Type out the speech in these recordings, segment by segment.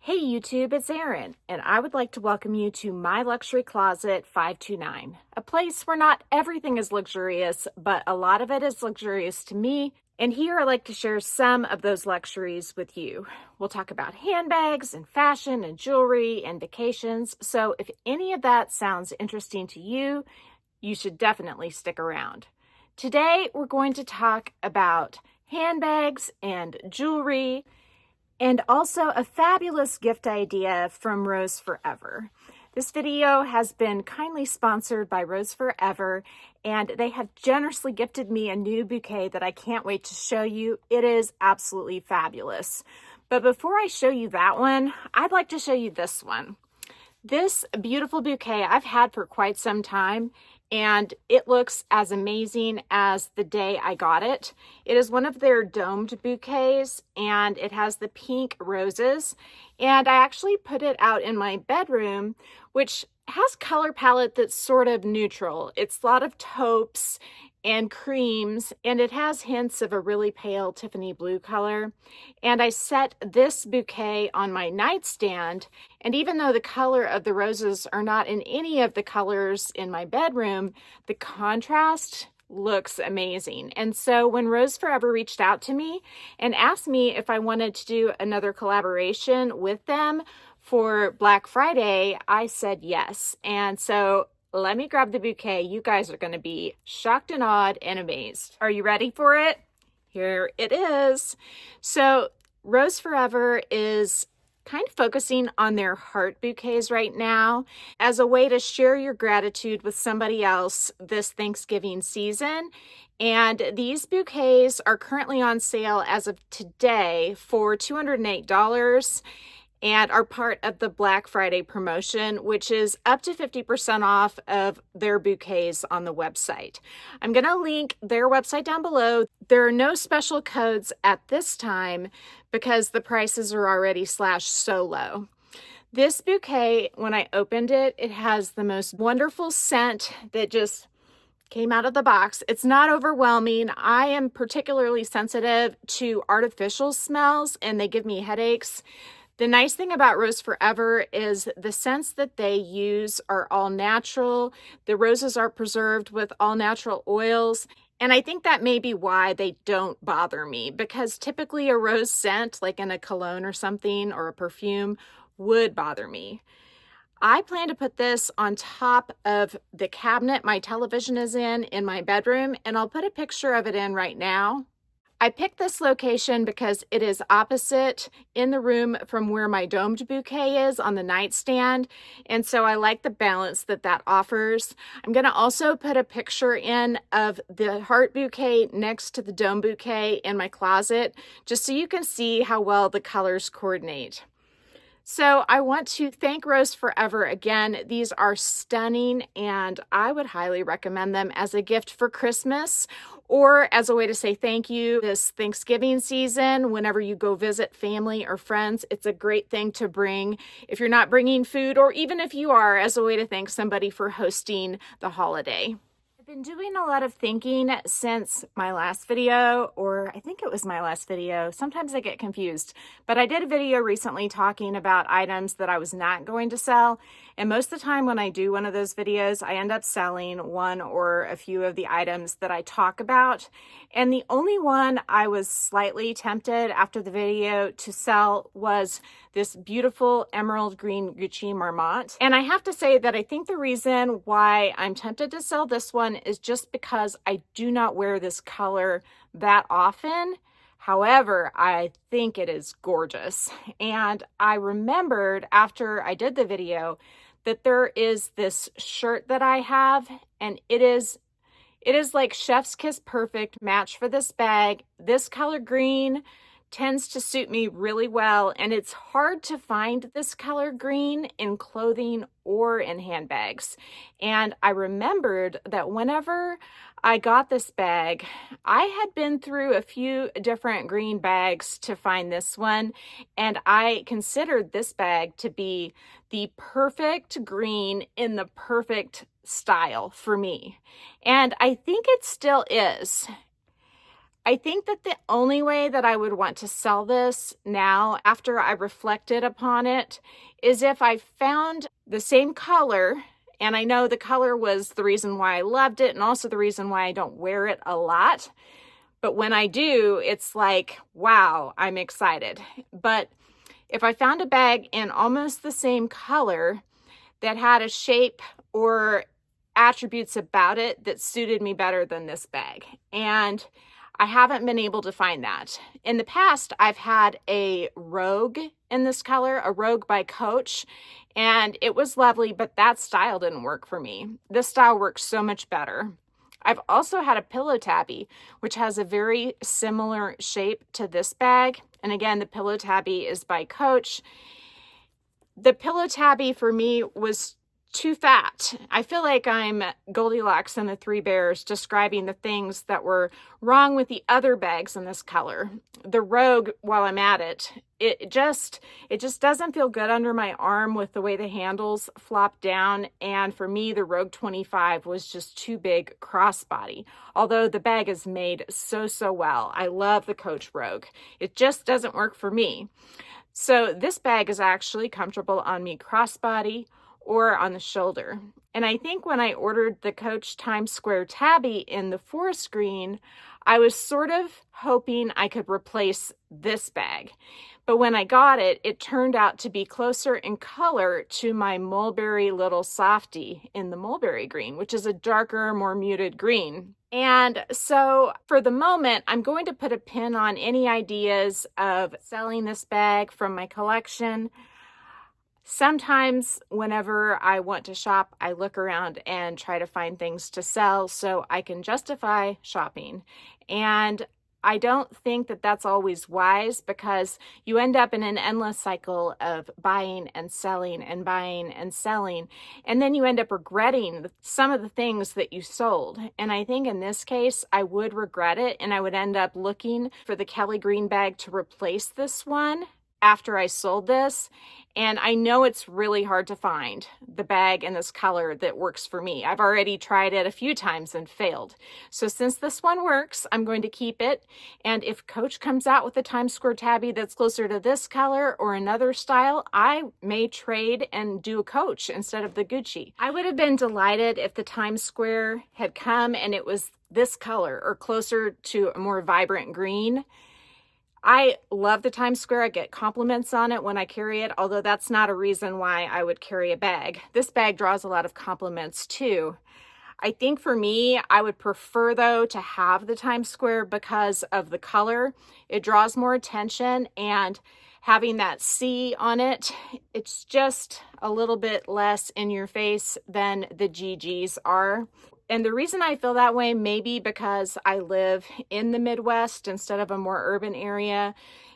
Hey YouTube, it's Erin, and I would like to welcome you to my luxury closet 529, a place where not everything is luxurious, but a lot of it is luxurious to me. And here I like to share some of those luxuries with you. We'll talk about handbags and fashion and jewelry and vacations. So if any of that sounds interesting to you, you should definitely stick around. Today, we're going to talk about handbags and jewelry, and also a fabulous gift idea from Rose Forever. This video has been kindly sponsored by Rose Forever, and they have generously gifted me a new bouquet that I can't wait to show you. It is absolutely fabulous. But before I show you that one, I'd like to show you this one. This beautiful bouquet I've had for quite some time, and it looks as amazing as the day I got it. It is one of their domed bouquets, and it has the pink roses. And I actually put it out in my bedroom, which has color palette that's sort of neutral. It's a lot of taupes and creams, and it has hints of a really pale Tiffany blue color. And I set this bouquet on my nightstand, and even though the color of the roses are not in any of the colors in my bedroom, the contrast looks amazing. And so when Rose Forever reached out to me and asked me if I wanted to do another collaboration with them for Black Friday, I said yes. And so let me grab the bouquet. You guys are going to be shocked and awed and amazed. Are you ready for it? Here it is. So Rose Forever is kind of focusing on their heart bouquets right now as a way to share your gratitude with somebody else this Thanksgiving season. And these bouquets are currently on sale as of today for $208 and are part of the Black Friday promotion, which is up to 50% off of their bouquets on the website. I'm going to link their website down below. There are no special codes at this time because the prices are already slashed so low. This bouquet, when I opened it, it has the most wonderful scent that just came out of the box. It's not overwhelming. I am particularly sensitive to artificial smells, and they give me headaches. The nice thing about Rose Forever is the scents that they use are all natural. The roses are preserved with all natural oils. And I think that may be why they don't bother me, because typically a rose scent, like in a cologne or something or a perfume, would bother me. I plan to put this on top of the cabinet my television is in my bedroom, and I'll put a picture of it in right now. I picked this location because it is opposite in the room from where my domed bouquet is on the nightstand, and so I like the balance that that offers. I'm going to also put a picture in of the heart bouquet next to the dome bouquet in my closet, just so you can see how well the colors coordinate. So I want to thank Rose Forever again. These are stunning, and I would highly recommend them as a gift for Christmas or as a way to say thank you this Thanksgiving season. Whenever you go visit family or friends, it's a great thing to bring if you're not bringing food, or even if you are, as a way to thank somebody for hosting the holiday. I've been doing a lot of thinking since my last video, or I think it was my last video. Sometimes I get confused, but I did a video recently talking about items that I was not going to sell. And most of the time when I do one of those videos, I end up selling one or a few of the items that I talk about. And the only one I was slightly tempted after the video to sell was this beautiful emerald green Gucci Marmont. And I have to say that I think the reason why I'm tempted to sell this one is just because I do not wear this color that often. However, I think it is gorgeous. And I remembered after I did the video that there is this shirt that I have, and it is like chef's kiss perfect match for this bag. This color green tends to suit me really well, and it's hard to find this color green in clothing or in handbags. And I remembered that whenever I got this bag, I had been through a few different green bags to find this one, and I considered this bag to be the perfect green in the perfect style for me. And I think it still is. I think that the only way that I would want to sell this now, after I reflected upon it, is if I found the same color, and I know the color was the reason why I loved it and also the reason why I don't wear it a lot. But when I do, it's like, wow, I'm excited. But if I found a bag in almost the same color that had a shape or attributes about it that suited me better than this bag, and I haven't been able to find that. In the past, I've had a Rogue in this color, a Rogue by Coach, and it was lovely, but that style didn't work for me. This style works so much better. I've also had a Pillow Tabby, which has a very similar shape to this bag. And again, the Pillow Tabby is by Coach. The Pillow Tabby for me was too fat. I feel like I'm Goldilocks and the Three Bears describing the things that were wrong with the other bags in this color. The Rogue, while I'm at it, it just doesn't feel good under my arm with the way the handles flop down. And for me, the Rogue 25 was just too big crossbody. Although the bag is made so well. I love the Coach Rogue. It just doesn't work for me. So this bag is actually comfortable on me crossbody or on the shoulder. And I think when I ordered the Coach Times Square Tabby in the forest green, I was sort of hoping I could replace this bag. But when I got it, it turned out to be closer in color to my Mulberry Little Softy in the mulberry green, which is a darker, more muted green. And so for the moment, I'm going to put a pin on any ideas of selling this bag from my collection. Sometimes whenever I want to shop, I look around and try to find things to sell so I can justify shopping. And I don't think that that's always wise, because you end up in an endless cycle of buying and selling and buying and selling. And then you end up regretting some of the things that you sold. And I think in this case, I would regret it, and I would end up looking for the Kelly Green bag to replace this one after I sold this. And I know it's really hard to find the bag in this color that works for me. I've already tried it a few times and failed. So since this one works, I'm going to keep it. And if Coach comes out with a Times Square Tabby that's closer to this color or another style, I may trade and do a Coach instead of the Gucci. I would have been delighted if the Times Square had come and it was this color or closer to a more vibrant green. I love the Times Square. I get compliments on it when I carry it, although that's not a reason why I would carry a bag. This bag draws a lot of compliments too. I think for me, I would prefer though to have the Times Square because of the color. It draws more attention, and having that C on it, it's just a little bit less in your face than the GGs are. And the reason I feel that way may be because I live in the Midwest instead of a more urban area.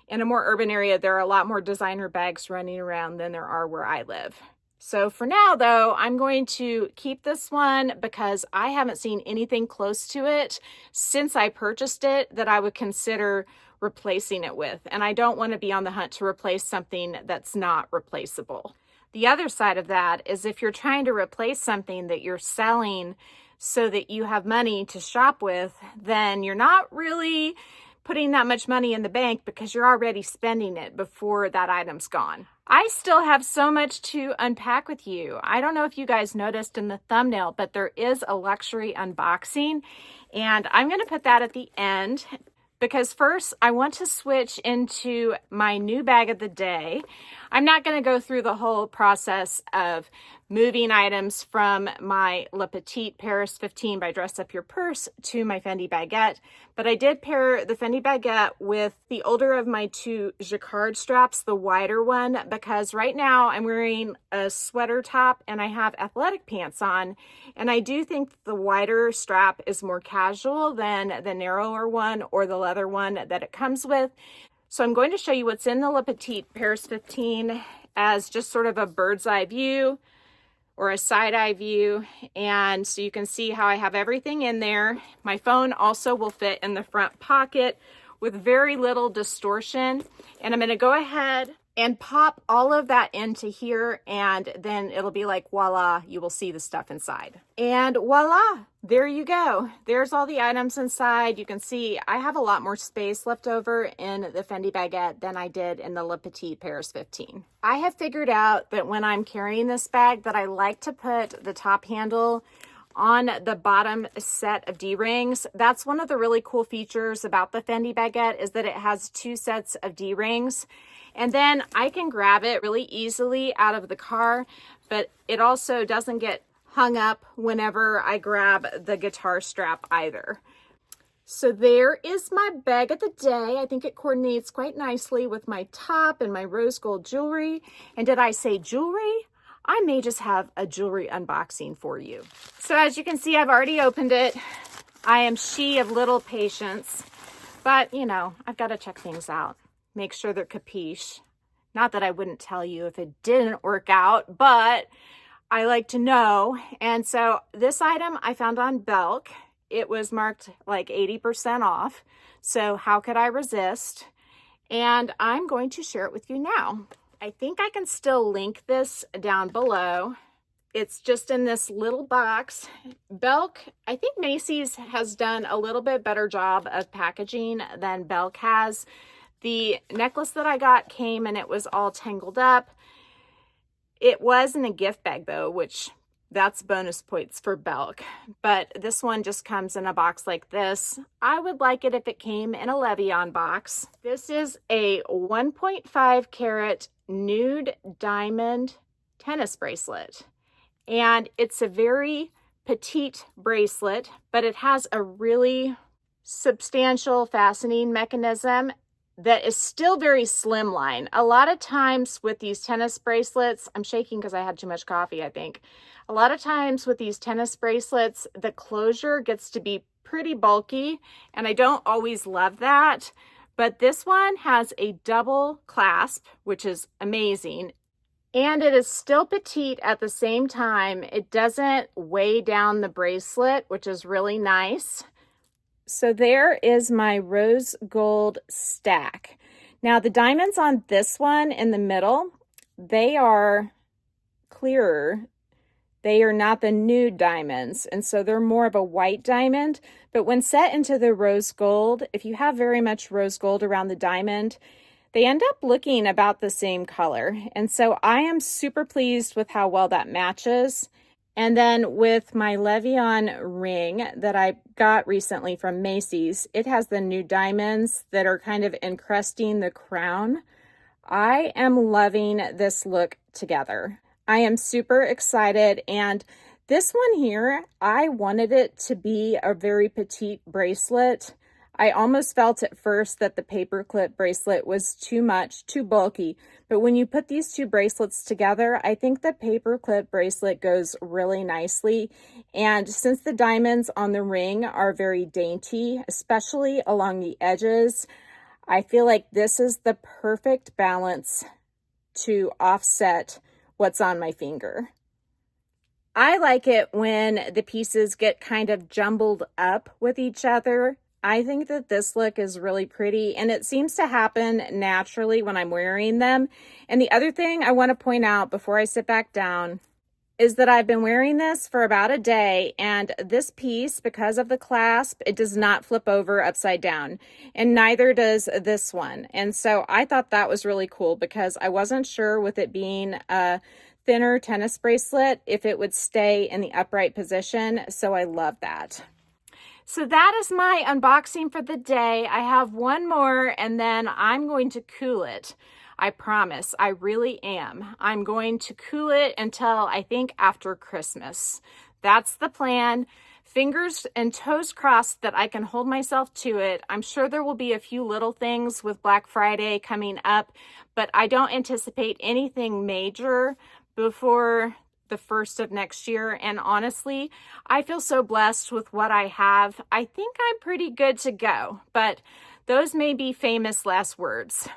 In a more urban area, there are a lot more designer bags running around than there are where I live. So for now, though, I'm going to keep this one because I haven't seen anything close to it since I purchased it that I would consider replacing it with. And I don't want to be on the hunt to replace something that's not replaceable. The other side of that is if you're trying to replace something that you're selling so that you have money to shop with, then you're not really putting that much money in the bank because you're already spending it before that item's gone. I still have so much to unpack with you. I don't know if you guys noticed in the thumbnail, but there is a luxury unboxing, and I'm going to put that at the end because first I want to switch into my new bag of the day. I'm not going to go through the whole process of moving items from my Le Petit Paris 15 by Dress Up Your Purse to my Fendi baguette, but I did pair the Fendi baguette with the older of my two jacquard straps, the wider one, because right now I'm wearing a sweater top and I have athletic pants on, and I do think the wider strap is more casual than the narrower one or the leather one that it comes with. So I'm going to show you what's in the Le Petit Paris 15 as just sort of a bird's eye view or a side eye view. And so you can see how I have everything in there. My phone also will fit in the front pocket with very little distortion. And I'm going to go ahead and pop all of that into here, and then it'll be like, voila, you will see the stuff inside. And voila, There you go. There's all the items inside. You can see I have a lot more space left over in the Fendi Baguette than I did in the Le Petit Paris 15. I have figured out that when I'm carrying this bag that I like to put the top handle on the bottom set of D-rings. That's one of the really cool features about the Fendi Baguette is that it has 2 sets of D-rings. And then I can grab it really easily out of the car, but it also doesn't get hung up whenever I grab the guitar strap either. So there is my bag of the day. I think it coordinates quite nicely with my top and my rose gold jewelry. And did I say jewelry? I may just have a jewelry unboxing for you. So as you can see, I've already opened it. I am she of little patience, but you know, I've got to check things out. Make sure they're capiche. Not that I wouldn't tell you if it didn't work out, but I like to know. And so this item I found on Belk. It was marked like 80% off. So how could I resist? And I'm going to share it with you now. I think I can still link this down below. It's just in this little box. Belk, I think Macy's has done a little bit better job of packaging than Belk has. The necklace that I got came and it was all tangled up. It was in a gift bag though, which that's bonus points for Belk. But this one just comes in a box like this. I would like it if it came in a Levion box. This is a 1.5 carat nude diamond tennis bracelet. And it's a very petite bracelet, but it has a really substantial fastening mechanism that is still very slimline. A lot of times with these tennis bracelets, I'm shaking because I had too much coffee, I think. A lot of times with these tennis bracelets, the closure gets to be pretty bulky, and I don't always love that. But this one has a double clasp, which is amazing. And it is still petite at the same time. It doesn't weigh down the bracelet, which is really nice. So there is my rose gold stack. Now the diamonds on this one in the middle, they are clearer. They are not the nude diamonds, and so they're more of a white diamond. But when set into the rose gold, if you have very much rose gold around the diamond, they end up looking about the same color. And so I am super pleased with how well that matches. And then with my Levion ring that I got recently from Macy's, it has the new diamonds that are kind of encrusting the crown. I am loving this look together. I am super excited. And this one here, I wanted it to be a very petite bracelet. I almost felt at first that the paperclip bracelet was too much, too bulky. But when you put these two bracelets together, I think the paperclip bracelet goes really nicely. And since the diamonds on the ring are very dainty, especially along the edges, I feel like this is the perfect balance to offset what's on my finger. I like it when the pieces get kind of jumbled up with each other. I think that this look is really pretty, and it seems to happen naturally when I'm wearing them. And the other thing I want to point out before I sit back down is that I've been wearing this for about a day, and this piece, because of the clasp, it does not flip over upside down, and neither does this one. And so I thought that was really cool because I wasn't sure with it being a thinner tennis bracelet if it would stay in the upright position, so I love that. So that is my unboxing for the day. I have one more and then I'm going to cool it. I promise, I really am. I'm going to cool it until I think after Christmas. That's the plan. Fingers and toes crossed that I can hold myself to it. I'm sure there will be a few little things with Black Friday coming up, but I don't anticipate anything major before the first of next year. And honestly, I feel so blessed with what I have. I think I'm pretty good to go, but those may be famous last words.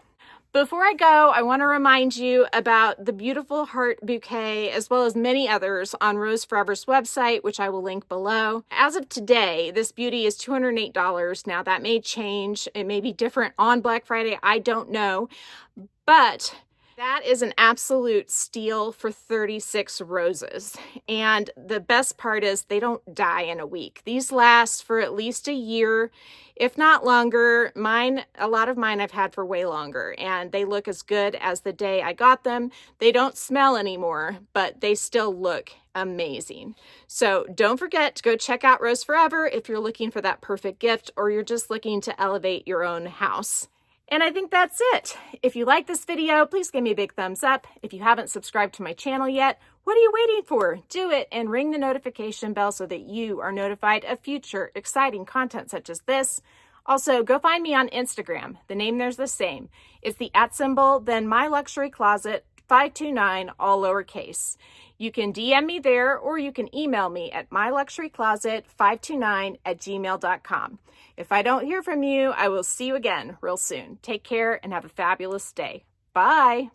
Before I go, I want to remind you about the beautiful heart bouquet, as well as many others on Rose Forever's website, which I will link below. As of today, this beauty is $208. Now that may change. It may be different on Black Friday. I don't know, but That is an absolute steal for 36 roses. And the best part is they don't die in a week. These last for at least a year, if not longer. A lot of mine I've had for way longer, and they look as good as the day I got them. They don't smell anymore, but they still look amazing. So don't forget to go check out Rose Forever if you're looking for that perfect gift or you're just looking to elevate your own house. And I think that's it. If you like this video, please give me a big thumbs up. If you haven't subscribed to my channel yet, what are you waiting for? Do it and ring the notification bell so that you are notified of future exciting content such as this. Also, go find me on Instagram. The name there's the same. It's the @, then My Luxury Closet 529, all lowercase. You can DM me there, or you can email me at myluxurycloset529@gmail.com. If I don't hear from you, I will see you again real soon. Take care and have a fabulous day. Bye.